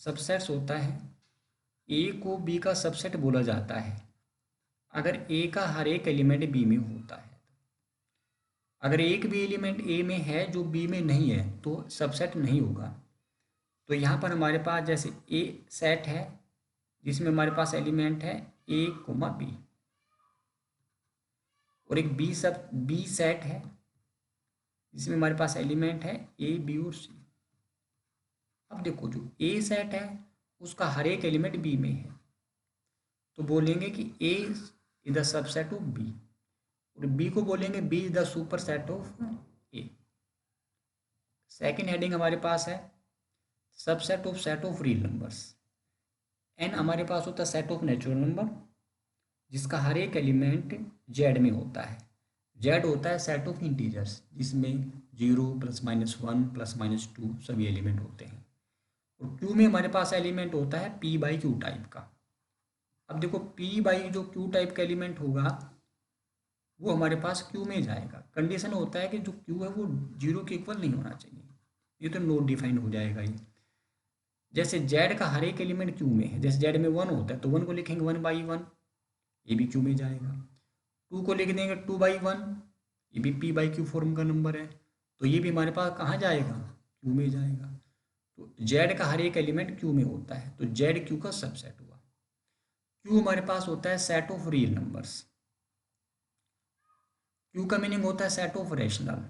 Subsets होता है, ए को बी का सबसेट बोला जाता है अगर ए का हर एक एलिमेंट बी में होता है। अगर एक भी एलिमेंट ए में है जो बी में नहीं है तो सबसेट नहीं होगा। तो यहाँ पर हमारे पास जैसे ए सेट है जिसमें हमारे पास एलिमेंट है ए कोमा बी, और एक बी सेट है जिसमें हमारे पास एलिमेंट है ए बी और सी। अब देखो जो ए सेट है उसका हर एक एलिमेंट बी में है, तो बोलेंगे कि A is the subset of B, और बी को बोलेंगे B is the superset of A. Second heading हमारे पास है subset of real numbers. N हमारे पास होता है सेट ऑफ नेचुरल नंबर जिसका हर एक एलिमेंट जेड में होता है। जेड होता है सेट ऑफ इंटीजर्स जिसमें 0 +-1 +-2 सभी एलिमेंट होते हैं। और क्यू में हमारे पास एलिमेंट होता है पी बाई क्यू टाइप का। अब देखो पी बाई जो क्यू टाइप का एलिमेंट होगा वो हमारे पास क्यू में जाएगा। कंडीशन होता है कि जो क्यू है वो 0 के इक्वल नहीं होना चाहिए, ये तो नॉट डिफाइंड हो जाएगा ये। जैसे जेड का हर एक एलिमेंट क्यू में है, जैसे जेड में 1 होता है तो 1 को लिखेंगे 1/1, ये भी क्यू में जाएगा। 2 को लिख देंगे 2/1, ये भी पी बाई क्यू फॉर्म का नंबर है, तो ये भी हमारे पास कहाँ जाएगा, क्यू में जाएगा। तो जेड का हर एक एलिमेंट क्यू में होता है तो जेड क्यू का सबसेट हुआ। क्यू हमारे पास होता है set of real numbers. Q का मीनिंग होता है सेट ऑफ रैशनल,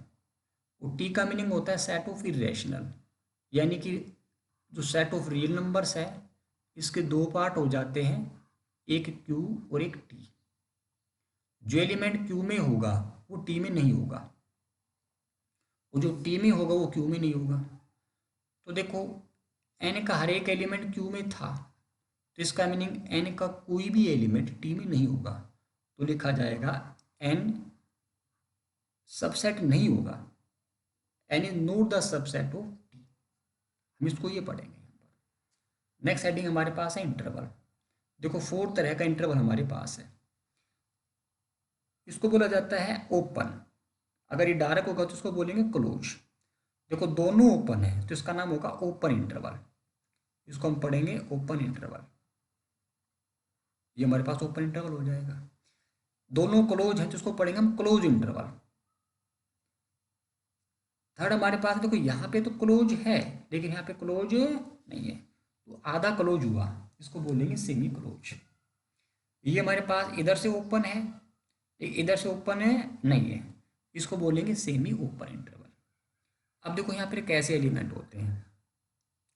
और टी का मीनिंग होता है सेट ऑफ इरेशनल। यानी कि जो सेट ऑफ रियल नंबर्स है इसके दो पार्ट हो जाते हैं, एक क्यू और एक टी। जो एलिमेंट क्यू में होगा वो टी में नहीं होगा, और जो टी में होगा वो क्यू में नहीं होगा। तो देखो एन का हर एक एलिमेंट क्यू में था तो इसका मीनिंग एन का कोई भी एलिमेंट टी में नहीं होगा, तो लिखा जाएगा एन सबसेट नहीं होगा, N is not the subset of T. हम इसको ये पढ़ेंगे यहाँ पर। नेक्स्ट हेडिंग हमारे पास है इंटरवल। देखो 4 तरह का इंटरवल हमारे पास है। इसको बोला जाता है ओपन, अगर ये डार्क होगा तो इसको बोलेंगे क्लोज। देखो दोनों ओपन है तो इसका नाम होगा ओपन इंटरवल, इसको हम पढ़ेंगे ओपन इंटरवल। ये हमारे पास ओपन इंटरवल हो जाएगा। दोनों क्लोज है तो इसको पढ़ेंगे हम क्लोज इंटरवल। थर्ड हमारे पास देखो यहाँ पे तो क्लोज है लेकिन यहाँ पे क्लोज नहीं है, तो आधा क्लोज हुआ, इसको बोलेंगे सेमी क्लोज। ये हमारे पास इधर से ओपन है इधर से ओपन है नहीं है, इसको बोलेंगे सेमी ओपन इंटरवल। अब देखो यहाँ पर कैसे एलिमेंट होते हैं,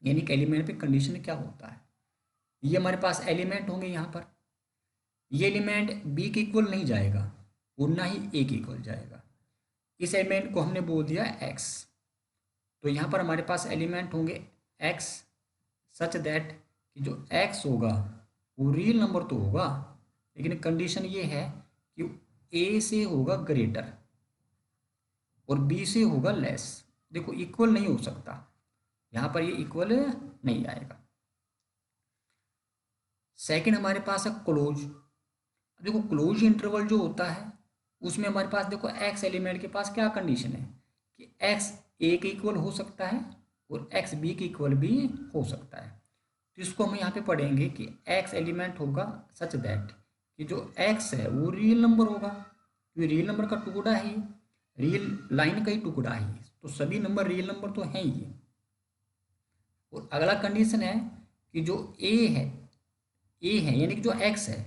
यानी कि एलिमेंट पे कंडीशन क्या होता है। ये हमारे पास एलिमेंट होंगे यहाँ पर, ये एलिमेंट बी के इक्वल नहीं जाएगा और ना ही ए के इक्वल जाएगा। इस एलिमेंट को हमने बोल दिया एक्स, तो यहाँ पर हमारे पास एलिमेंट होंगे एक्स सच दैट कि जो एक्स होगा वो रियल नंबर तो होगा लेकिन कंडीशन ये है कि ए से होगा ग्रेटर और बी से होगा लेस। देखो इक्वल नहीं हो सकता, यहाँ पर ये इक्वल नहीं आएगा। सेकंड हमारे पास है क्लोज। देखो क्लोज इंटरवल जो होता है उसमें हमारे पास देखो एक्स एलिमेंट के पास क्या कंडीशन है कि एक्स ए के इक्वल हो सकता है और एक्स बी के इक्वल भी हो सकता है। तो इसको हम यहाँ पे पढ़ेंगे कि एक्स एलिमेंट होगा सच दैट कि जो एक्स है वो रियल नंबर होगा, क्योंकि रियल नंबर का टुकड़ा है, रियल लाइन का ही टुकड़ा है, तो सभी नंबर रियल नंबर तो हैं ही। और अगला कंडीशन है कि जो ए है यानी कि जो एक्स है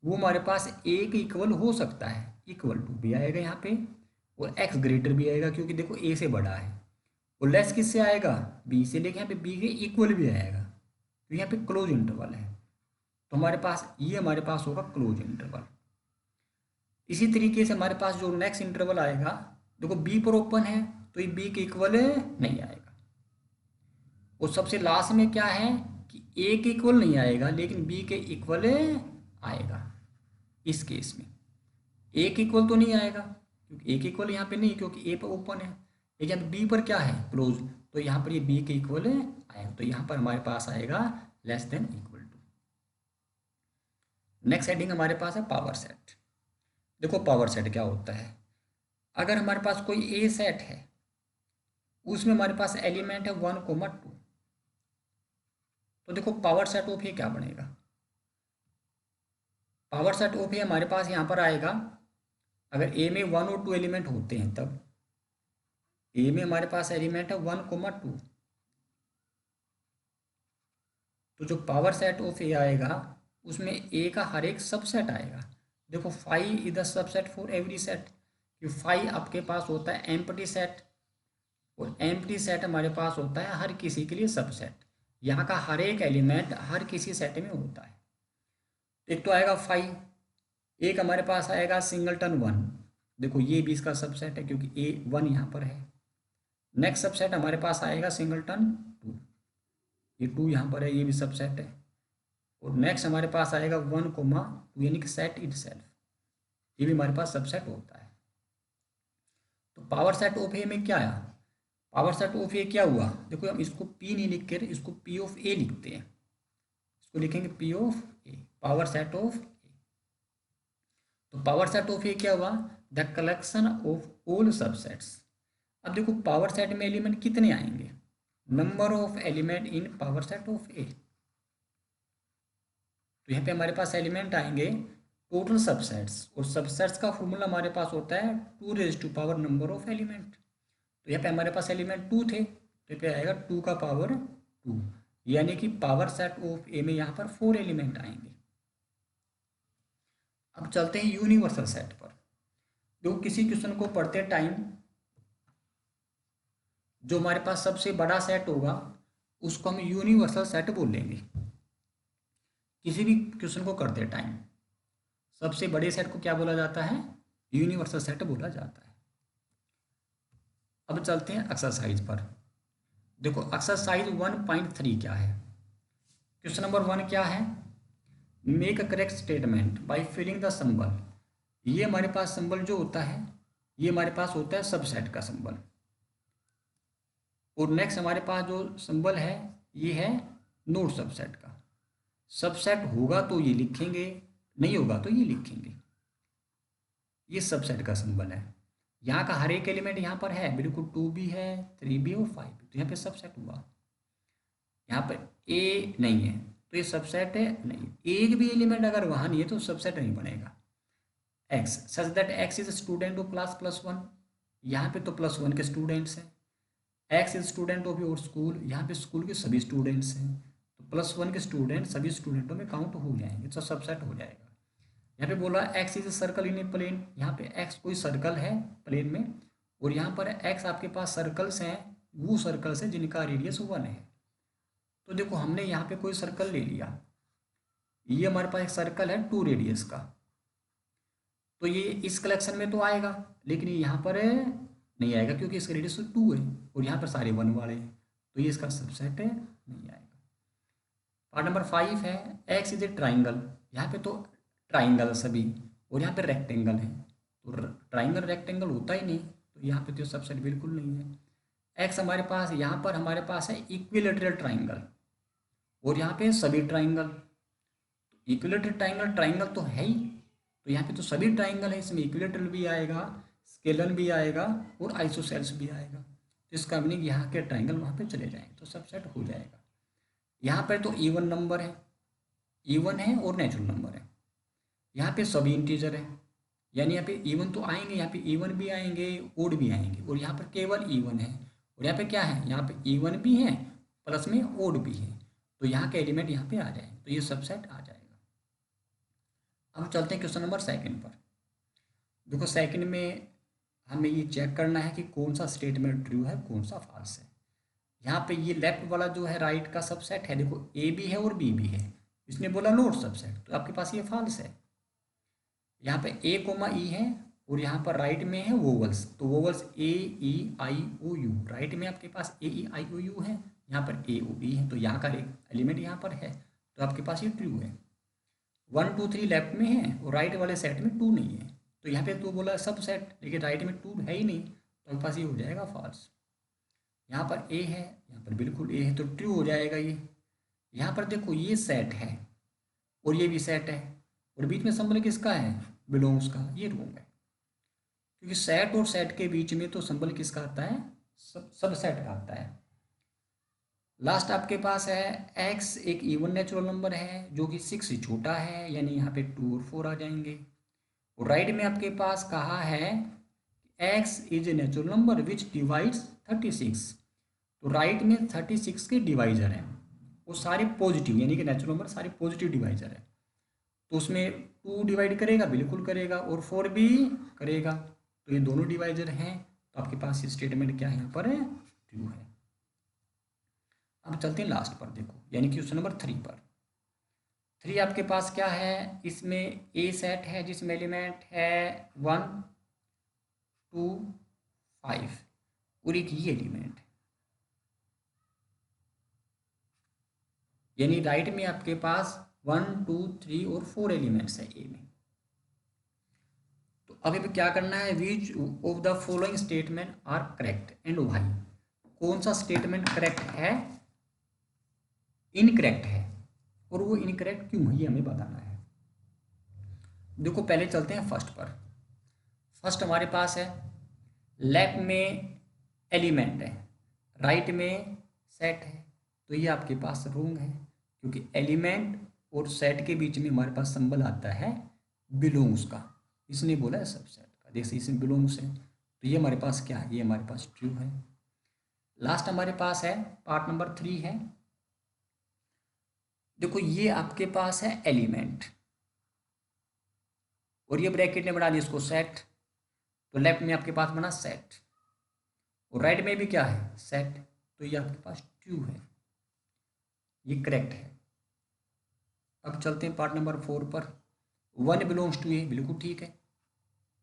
वो हमारे पास ए के इक्वल हो सकता है, इक्वल टू भी आएगा यहाँ पे, और एक्स ग्रेटर भी आएगा क्योंकि देखो ए से बड़ा है, और लेस किससे आएगा, बी से, लेकिन यहाँ पे बी के इक्वल भी आएगा, तो यहाँ पे क्लोज इंटरवल है। तो हमारे पास ये हमारे पास होगा क्लोज इंटरवल। इसी तरीके से हमारे पास जो नेक्स्ट इंटरवल आएगा, देखो बी पर ओपन है तो ये बी के इक्वल नहीं आएगा, और सबसे लास्ट में क्या है कि ए के इक्वल नहीं आएगा लेकिन बी के इक्वल आएगा। इस केस में ए के इक्वल तो नहीं आएगा क्योंकि ए के इक्वल यहाँ पे नहीं, क्योंकि ए पर ओपन है, लेकिन बी पर क्या है क्लोज, तो यहाँ पर ये बी के इक्वल आएगा, तो यहाँ पर हमारे पास आएगा less than equal to. Next heading हमारे पास है पावर सेट। देखो पावर सेट क्या होता है, अगर हमारे पास कोई ए सेट है उसमें हमारे पास एलिमेंट है 1, 2, तो देखो पावर सेट ऑफ ए क्या बनेगा, पावर सेट ऑफ ए हमारे पास यहाँ पर आएगा, अगर ए में 1 और 2 एलिमेंट होते हैं तब ए में हमारे पास एलिमेंट है 1, 2, तो जो पावर सेट ऑफ ए आएगा उसमें ए का हर एक सबसेट आएगा। देखो five is the subset for every set, कि फाइव आपके पास होता है एम्प्टी सेट, और एम्प्टी सेट हमारे पास होता है हर किसी के लिए सबसेट। यहाँ का हर एक एलिमेंट हर किसी सेट में होता है। एक तो आएगा फाइव, एक हमारे पास आएगा सिंगलटन 1, देखो ये भी इसका सबसेट है क्योंकि ए 1 यहाँ पर है। नेक्स्ट सबसेट हमारे पास आएगा सिंगलटन 2, ये 2 यहाँ पर है, ये भी सबसेट है। और नेक्स्ट हमारे पास आएगा 1, 2 यानी कि सेट इटसेल्फ, ये भी हमारे पास सबसेट होता है। तो पावर सेट ऑफ ए में क्या आया, पावर सेट ऑफ ए क्या हुआ, देखो हम इसको पी नहीं लिख कर इसको पी ऑफ ए लिखते हैं, इसको लिखेंगे P of A, power set of A. तो पावर सेट ऑफ ए क्या हुआ, the collection of all subsets. अब देखो पावर सेट में एलिमेंट कितने आएंगे, number of element in power set of A. तो यहाँ पे हमारे पास एलिमेंट आएंगे टोटल सबसेट्स, और सबसेट्स का फॉर्मूला हमारे पास होता है 2 raise to power number of element. तो यहाँ पे हमारे पास एलिमेंट 2 थे, तो यहाँ पे आएगा 2 का पावर 2, यानी कि पावर सेट ऑफ ए में यहाँ पर 4 एलिमेंट आएंगे। अब चलते हैं यूनिवर्सल सेट पर। जो किसी क्वेश्चन को पढ़ते टाइम जो हमारे पास सबसे बड़ा सेट होगा उसको हम यूनिवर्सल सेट बोलेंगे। किसी भी क्वेश्चन को करते टाइम सबसे बड़े सेट को क्या बोला जाता है, यूनिवर्सल सेट बोला जाता है। अब चलते हैं एक्सरसाइज पर। देखो एक्सरसाइज 1.3 क्या है, क्वेश्चन नंबर 1 क्या है, make a correct statement by filling the symbol. ये हमारे पास सिंबल जो होता है ये हमारे पास होता है सबसेट का सिंबल। और नेक्स्ट हमारे पास जो सिंबल है ये है नोट सबसेट का। सबसेट होगा तो ये लिखेंगे, नहीं होगा तो ये लिखेंगे। ये सबसेट का सिंबल है। यहाँ का हर एक एलिमेंट यहाँ पर है, बिल्कुल 2 भी है, 3 भी और 5 भी, तो यहाँ पे सबसेट हुआ। यहाँ पर ए नहीं है तो ये सबसेट है नहीं, एक भी एलिमेंट अगर वहाँ नहीं है तो सबसेट नहीं बनेगा। X such that x is student of class +1, यहाँ पे तो +1 के स्टूडेंट्स हैं। X is student of your school, यहाँ पे स्कूल के सभी स्टूडेंट्स हैं, तो +1 के स्टूडेंट सभी स्टूडेंटों में काउंट हो जाएंगे, तो सबसेट हो जाएगा। यहाँ पे बोला x is circle in a plane, यहाँ पे एक्स कोई सर्कल है प्लेन में, और यहाँ पर एक्स आपके पास सर्कल्स हैं, वो सर्कल्स हैं जिनका रेडियस 1 है। तो देखो हमने यहाँ पे कोई सर्कल ले लिया, ये हमारे पास एक सर्कल है 2 रेडियस का, तो ये इस कलेक्शन में तो आएगा, लेकिन ये यहाँ पर नहीं आएगा क्योंकि इसका रेडियस 2 है और यहाँ पर सारे 1 वाले हैं, तो ये इसका सबसेट है, नहीं आएगा। पार्ट नंबर 5 है एक्स इज ए ट्राइंगल, यहाँ पे तो ट्राइंगल सभी, और यहाँ पे रेक्टेंगल है, तो ट्राइंगल रेक्टेंगल होता ही नहीं, तो यहाँ पे तो सबसेट बिल्कुल नहीं है। एक्स हमारे पास यहाँ पर हमारे पास है इक्विलेटरल ट्राइंगल, और यहाँ पे सभी ट्राइंगल, इक्विलेटरल ट्राइंगल ट्राइंगल तो है ही, तो यहाँ पे तो सभी ट्राइंगल है, इसमें इक्विलेटरल भी आएगा, स्केलन भी आएगा और आइसोसेल्स भी आएगा, तो इसका मीनिंग यहाँ के ट्राइंगल वहाँ पे चले जाएंगे, तो सबसेट हो जाएगा। यहाँ पर तो इवन नंबर है, इवन है और नेचुरल नंबर है, यहाँ पे सभी इंटीजर है, यानी यहाँ पे इवन तो आएंगे, यहाँ पे इवन भी आएंगे ओड भी आएंगे, और यहाँ पर केवल इवन है, और यहाँ पे क्या है, यहाँ पे इवन भी है प्लस में ओड भी है, तो यहाँ के एलिमेंट यहाँ पे आ जाएंगे, तो ये सबसेट आ जाएगा। अब चलते हैं क्वेश्चन नंबर 2 पर। देखो 2 में हमें ये चेक करना है कि कौन सा स्टेटमेंट ट्रू है कौन सा फॉल्स है। यहाँ पे ये लेफ्ट वाला जो है राइट का सबसेट है, देखो ए भी है और बी भी है, इसने बोला नोट सबसेट, तो आपके पास ये फॉल्स है। यहाँ पे ए कोमा ई है और यहाँ पर राइट में है वोवल्स, तो vowels A E I O U, right में आपके पास ए ई आई ओ यू है, यहाँ पर ए ओ ई है, तो यहाँ का एलिमेंट यहाँ पर है, तो आपके पास ये ट्रू है। 1 2 3 लेफ्ट में है और राइट वाले सेट में 2 नहीं है, तो यहाँ पे तो बोला सब सेट, लेकिन राइट में 2 है ही नहीं, तो आपके पास ये हो जाएगा फॉल्स। यहाँ पर ए है, यहाँ पर बिल्कुल ए है, तो ट्रू हो जाएगा ये। यहाँ पर देखो ये सेट है और ये भी सेट है, और बीच में सिंबल किसका है, बिलोंग्स का, ये रॉन्ग है, क्योंकि सेट और सेट के बीच में तो सिंबल किसका आता है, सब सेट का आता है। लास्ट आपके पास है एक्स एक इवन नेचुरल नंबर है जो कि 6 से छोटा है, यानी यहाँ पे 2 और 4 आ जाएंगे। और राइट में आपके पास कहा है x is a natural number which divides 36। तो राइट में 36 के डिवाइजर हैं, वो सारे पॉजिटिव, यानी कि नेचुरल नंबर सारे पॉजिटिव डिवाइजर है। तो उसमें 2 डिवाइड करेगा, बिल्कुल करेगा, और 4 भी करेगा। तो ये दोनों डिवाइजर हैं, तो आपके पास ये स्टेटमेंट क्या है, यहाँ पर ट्रू है। अब चलते हैं लास्ट पर, देखो यानी कि क्वेश्चन नंबर 3 पर। 3 आपके पास क्या है, इसमें ए सेट है जिसमें एलिमेंट है 1 2 5 और एक ये एलिमेंट है, यानी राइट में आपके पास 1 2 3 और 4 एलिमेंट्स है ए में। तो अभी भी क्या करना है, which of the following statement are correct and why. कौन सा स्टेटमेंट करेक्ट है, इनकरेक्ट है, और वो इनकरेक्ट क्यों है, ये हमें बताना है। देखो पहले चलते हैं फर्स्ट पर। फर्स्ट हमारे पास है लेफ्ट में एलिमेंट है, राइट में सेट है। तो ये आपके पास रोंग है, क्योंकि एलिमेंट और सेट के बीच में हमारे पास सिंबल आता है बिलोंग्स का। इसने बोला है सबसेट का, जैसे इसमें बिलोंग्स है, तो ये हमारे पास क्या है, ये हमारे पास ट्रू है। लास्ट हमारे पास है पार्ट नंबर 3 है। देखो ये आपके पास है एलिमेंट, और ये ब्रैकेट ने बना दिया इसको सेट। तो लेफ्ट में आपके पास बना सेट, और राइट में भी क्या है, सेट। तो ये आपके पास ट्रू है, ये करेक्ट है। अब चलते हैं पार्ट नंबर 4 पर। 1 बिलोंग्स टू ए, बिल्कुल ठीक है,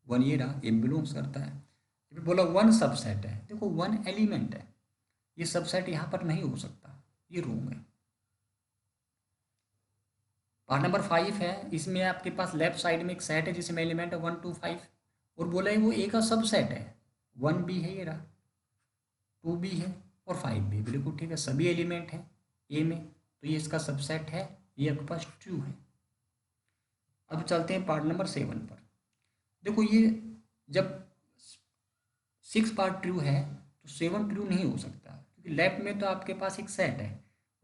1 ये रहा, ए बिलोंग्स करता है। फिर बोला 1 सबसेट है, देखो 1 एलिमेंट है, ये सबसेट यहाँ पर नहीं हो सकता, ये रोंग है। पार्ट नंबर 5 है, इसमें आपके पास लेफ्ट साइड में एक सेट है जिसमें एलिमेंट है 1 2 5, और बोला है वो ए का सबसेट है। 1 भी है, ये रहा, 2 भी है, और 5 भी, बिल्कुल ठीक है, सभी एलिमेंट हैं ए में, तो ये इसका सबसेट है, ये आपके पास ट्रू है। अब चलते हैं पार्ट नंबर 7 पर। देखो ये जब 6 पार्ट ट्रू है तो 7 ट्रू नहीं हो सकता, क्योंकि लेफ्ट में तो आपके पास एक सेट है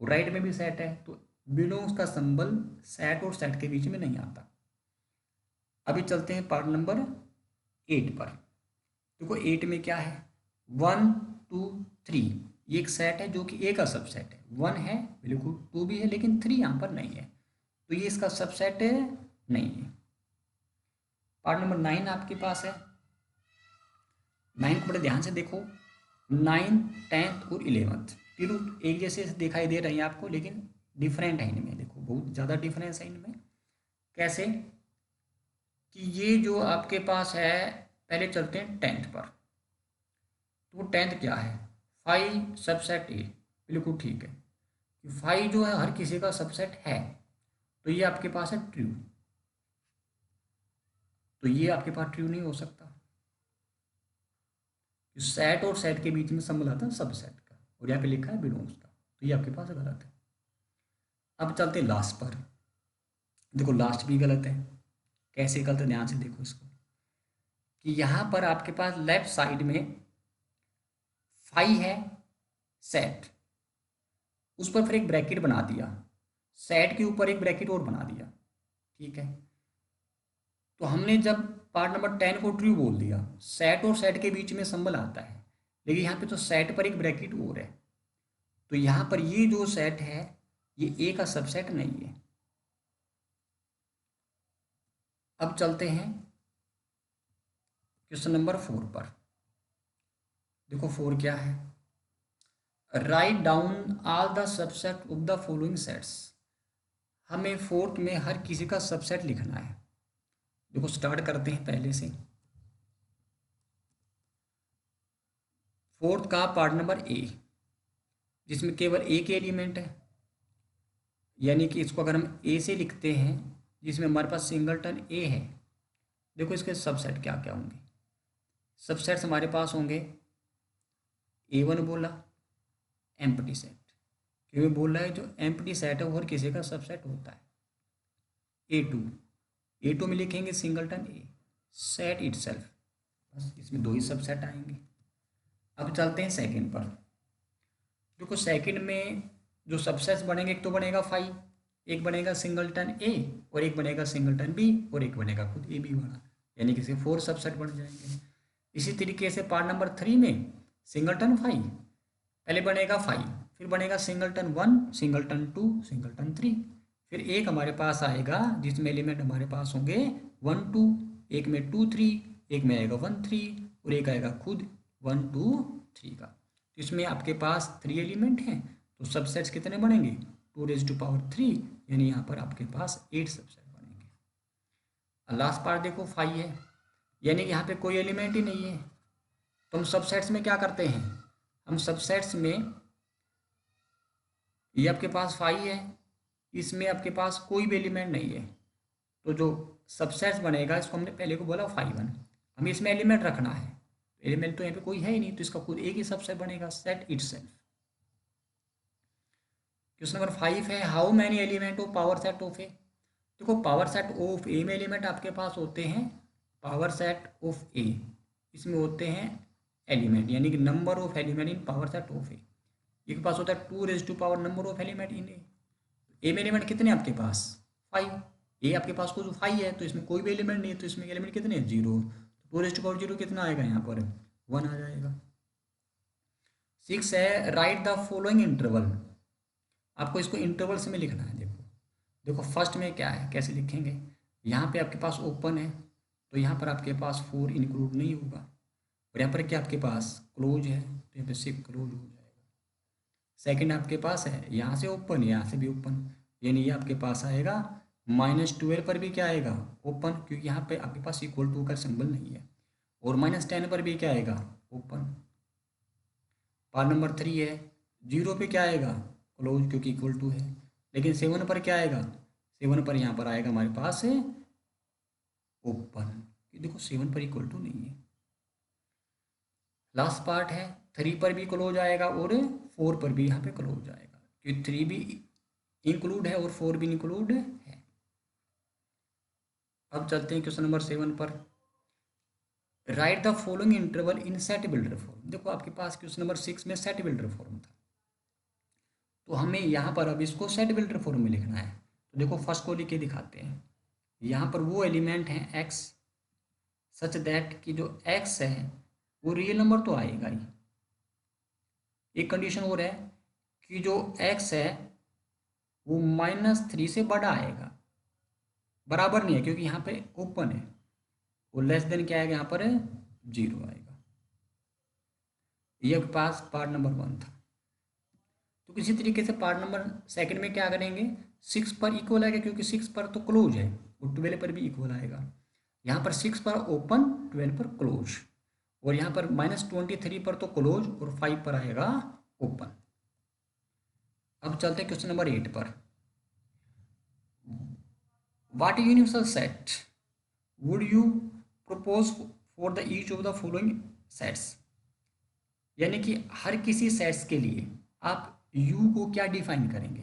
और राइट में भी सेट है, तो बिलोंग्स का सिंबल सेट और सेट के बीच में नहीं आता। अभी चलते हैं पार्ट नंबर 8 पर। देखो 8 में क्या है, 1 2 3, ये एक सेट है जो कि ए का सबसेट है। 1 है बिल्कुल, 2 भी है, लेकिन 3 यहाँ पर नहीं है, तो ये इसका सबसेट नहीं है। पार्ट नंबर 9 आपके पास है। 9 को बड़े ध्यान से देखो, 9 10th और 11th तीनों एक जैसे दिखाई दे रहे हैं आपको, लेकिन डिफरेंट है इनमें। देखो बहुत ज़्यादा डिफरेंस है इनमें। कैसे कि ये जो आपके पास है, पहले चलते हैं 10th पर। तो 10th क्या है, 5 सबसेट ए, बिल्कुल ठीक है, 5 जो है हर किसी का सबसेट है, तो ये आपके पास है ट्रू। तो ये आपके पास ट्रू नहीं हो सकता, सेट और सेट के बीच में सिंबल आता है सबसेट का, और यहाँ पे लिखा है बिलोंग्स का, तो ये आपके पास गलत है। अब चलते हैं लास्ट पर। देखो लास्ट भी गलत है। कैसे गलत है, ध्यान से देखो इसको, कि यहाँ पर आपके पास लेफ्ट साइड में 5 है सेट, उस पर फिर एक ब्रैकेट बना दिया, सेट के ऊपर एक ब्रैकेट और बना दिया, ठीक है। तो हमने जब पार्ट नंबर 10 को ट्रू बोल दिया, सेट और सेट के बीच में सिंबल आता है, लेकिन यहाँ पे तो सेट पर एक ब्रैकेट और है, तो यहाँ पर ये जो सेट है ये ए का सबसेट नहीं है। अब चलते हैं क्वेश्चन नंबर 4 पर। देखो 4 क्या है, write down all the subset of the following sets. हमें 4th में हर किसी का सबसेट लिखना है। देखो स्टार्ट करते हैं पहले से। 4th का पार्ट नंबर ए, जिसमें केवल एक एलिमेंट है, यानी कि इसको अगर हम ए से लिखते हैं, जिसमें हमारे पास सिंगलटन ए है। देखो इसके सबसेट क्या क्या होंगे, सबसेट्स हमारे पास होंगे A1 बोला एम्प्टी सेट, क्योंकि बोल रहा है जो एम्प्टी सेट है वो हर किसी का सबसेट होता है। A2 में लिखेंगे सिंगलटन ए सेट इटसेल्फ, बस इसमें 2 ही सबसेट आएंगे। अब चलते हैं सेकंड पर। देखो सेकंड में जो सबसेट्स बनेंगे, एक तो बनेगा फाई, एक बनेगा सिंगलटन ए, और एक बनेगा सिंगलटन बी, और एक बनेगा खुद ए बी वाला, यानी कि इसके 4 सबसेट बन जाएंगे। इसी तरीके से पार्ट नंबर 3 में सिंगलटन फाई, पहले बनेगा फाई, फिर बनेगा सिंगलटन 1, सिंगलटन 2, सिंगलटन 3, फिर एक हमारे पास आएगा जिसमें एलिमेंट हमारे पास होंगे 1 2, एक में 2 3, एक में आएगा 1 3, और एक आएगा खुद 1 2 3 का। तो इसमें आपके पास 3 एलिमेंट हैं, तो सबसेट्स कितने बनेंगे 2⁻3, यानी यहाँ पर आपके पास 8 सबसेट बनेंगे। लास्ट पार्ट देखो फाई है, यानी कि यहाँ पे कोई एलिमेंट ही नहीं है। तो हम सबसेट्स में क्या करते हैं, हम सबसेट्स में ये आपके पास फाई है, इसमें आपके पास कोई भी एलिमेंट नहीं है, तो जो सबसेट्स बनेगा इसको हमने पहले को बोला फाई 1, हमें इसमें एलिमेंट रखना है, एलिमेंट तो यहाँ पे कोई है ही नहीं, तो इसका खुद एक ही सबसेट बनेगा, सेट इटसेल्फ। क्वेश्चन नंबर 5 है, how many element of power set of A. देखो पावर सेट ऑफ ए में एलिमेंट आपके पास होते हैं, पावर सेट ऑफ ए इसमें होते हैं एलिमेंट, यानी कि number of element in power set of A, एक पास होता है 2⁻⁴ number of element in A में एलिमेंट कितने आपके पास 5, ए आपके पास को जो 5 है, तो इसमें कोई भी एलिमेंट नहीं है, तो इसमें एलिमेंट कितने हैं 0, तो 2⁻0 कितना आएगा यहाँ पर 1 आ जाएगा। 6 है, राइट द फॉलोइंग इंटरवल, आपको इसको इंटरवल्स में लिखना है। देखो देखो फर्स्ट में क्या है, कैसे लिखेंगे, यहाँ पे आपके पास ओपन है, तो यहाँ पर आपके पास 4 इंक्लूड नहीं होगा, और यहाँ पर क्या आपके पास क्लोज है, तो यहाँ पे 6 क्लोज हो जाएगा। सेकंड आपके पास है, यहाँ से ओपन, यहाँ से भी ओपन, यानी ये आपके पास आएगा -12 पर भी क्या आएगा ओपन, क्योंकि यहाँ पे आपके पास इक्वल टू का सिंबल नहीं है, और -10 पर भी क्या आएगा ओपन। पार्ट नंबर 3 है, 0 पे क्या आएगा क्लोज, क्योंकि इक्वल टू है, लेकिन 7 पर क्या आएगा, 7 पर यहाँ पर आएगा हमारे पास है ओपन, देखो 7 पर इक्वल टू नहीं है। लास्ट पार्ट है, 3 पर भी क्लोज आएगा और 4 पर भी यहाँ पे क्लोज आएगा, क्योंकि 3 भी इंक्लूड है और 4 भी इंक्लूड है। अब चलते हैं क्वेश्चन नंबर 7 पर, right the following interval in set builder form. देखो आपके पास क्वेश्चन नंबर 6 में सेट बिल्डर फॉर्म था, तो हमें यहाँ पर अब इसको सेट बिल्डर फॉर्म में लिखना है। तो देखो फर्स्ट को लिख के दिखाते हैं, यहाँ पर वो एलिमेंट हैं एक्स सच दैट कि जो एक्स है वो रियल नंबर तो आएगा ही। एक कंडीशन और है कि जो एक्स है वो -3 से बड़ा आएगा, बराबर नहीं है क्योंकि यहाँ पे ओपन है, वो लेस देन क्या आएगा यहाँ पर 0 आएगा। ये पास पार्ट नंबर 1 था। तो किसी तरीके से पार्ट नंबर 2 में क्या करेंगे, 6 पर इक्वल आएगा क्योंकि 6 पर तो क्लोज है, और 12 पर भी इक्वल आएगा। यहाँ पर 6 पर ओपन, 12 पर क्लोज, और यहाँ पर -23 पर तो क्लोज और 5 पर आएगा ओपन। अब चलते हैं क्वेश्चन नंबर 8 पर, what universal set would you propose for the each of the following sets, यानी कि हर किसी सेट्स के लिए आप यू को क्या डिफाइन करेंगे।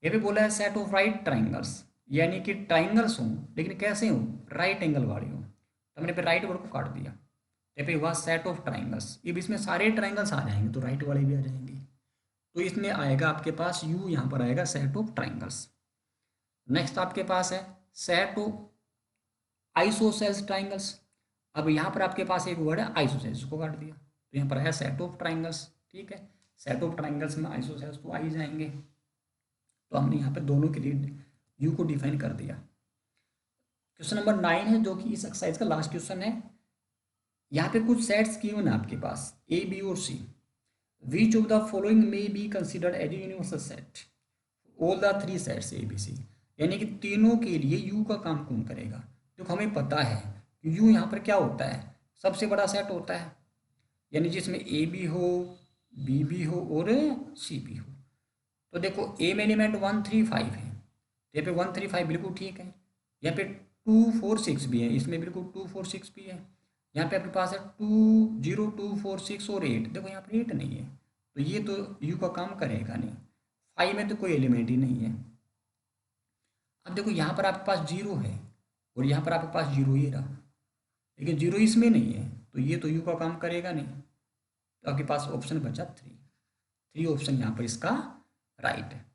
ये भी बोला है सेट ऑफ राइट ट्राइंगल्स, यानी कि ट्राइंगल्स हों लेकिन कैसे हों, राइट एंगल वाले हों, तो हमने पे राइट वर्ड को काट दिया, ये पे हुआ सेट ऑफ ट्राइंगल्स। अब इसमें सारे ट्राइंगल्स आ जाएंगे तो राइट वाले भी आ जाएंगे, तो इसमें आएगा आपके पास यू, यहाँ पर आएगा सेट ऑफ ट्राइंगल्स। नेक्स्ट आपके पास है सेट ऑफ आइसोसेल्स ट्राइंगल्स। अब यहाँ पर आपके पास एक वर्ड है आइसोसेल्स, को काट दिया, तो यहाँ पर आया सेट ऑफ ट्राइंगल्स। ठीक है, सेट ऑफ ट्राइंगल्स में आइसोसेल्स तो आ ही जाएंगे, तो हमने यहाँ पे दोनों के लिए यू को डिफाइन कर दिया। क्वेश्चन नंबर 9 है जो कि इस एक्सरसाइज का लास्ट क्वेश्चन है। यहाँ पे कुछ सेट्स गिवन है आपके पास ए बी और C, which of the following may be considered as a universal set, all the 3 sets A B C, यानी कि तीनों के लिए यू का काम कौन करेगा। देखो हमें पता है कि यू यहाँ पर क्या होता है, सबसे बड़ा सेट होता है, यानी जिसमें ए भी हो बी भी हो और सी भी हो। तो देखो ए में एलिमेंट 1 3 5 है, यहाँ पे 1 3 5 बिल्कुल ठीक है, यहाँ पे 2 4 6 भी है, इसमें बिल्कुल 2 4 6 भी है, यहाँ पे आपके पास है 2 0 2 4 6 और 8, देखो यहाँ पर 8 नहीं है, तो ये तो यू का काम करेगा नहीं। 5 में तो कोई एलिमेंट ही नहीं है। अब देखो यहाँ पर आपके पास 0 है और यहाँ पर आपके पास 0 ही रहा, लेकिन 0 इसमें नहीं है, तो ये तो यू का काम करेगा नहीं, तो आपके पास ऑप्शन बचा 3। 3 ऑप्शन यहाँ पर इसका राइट है।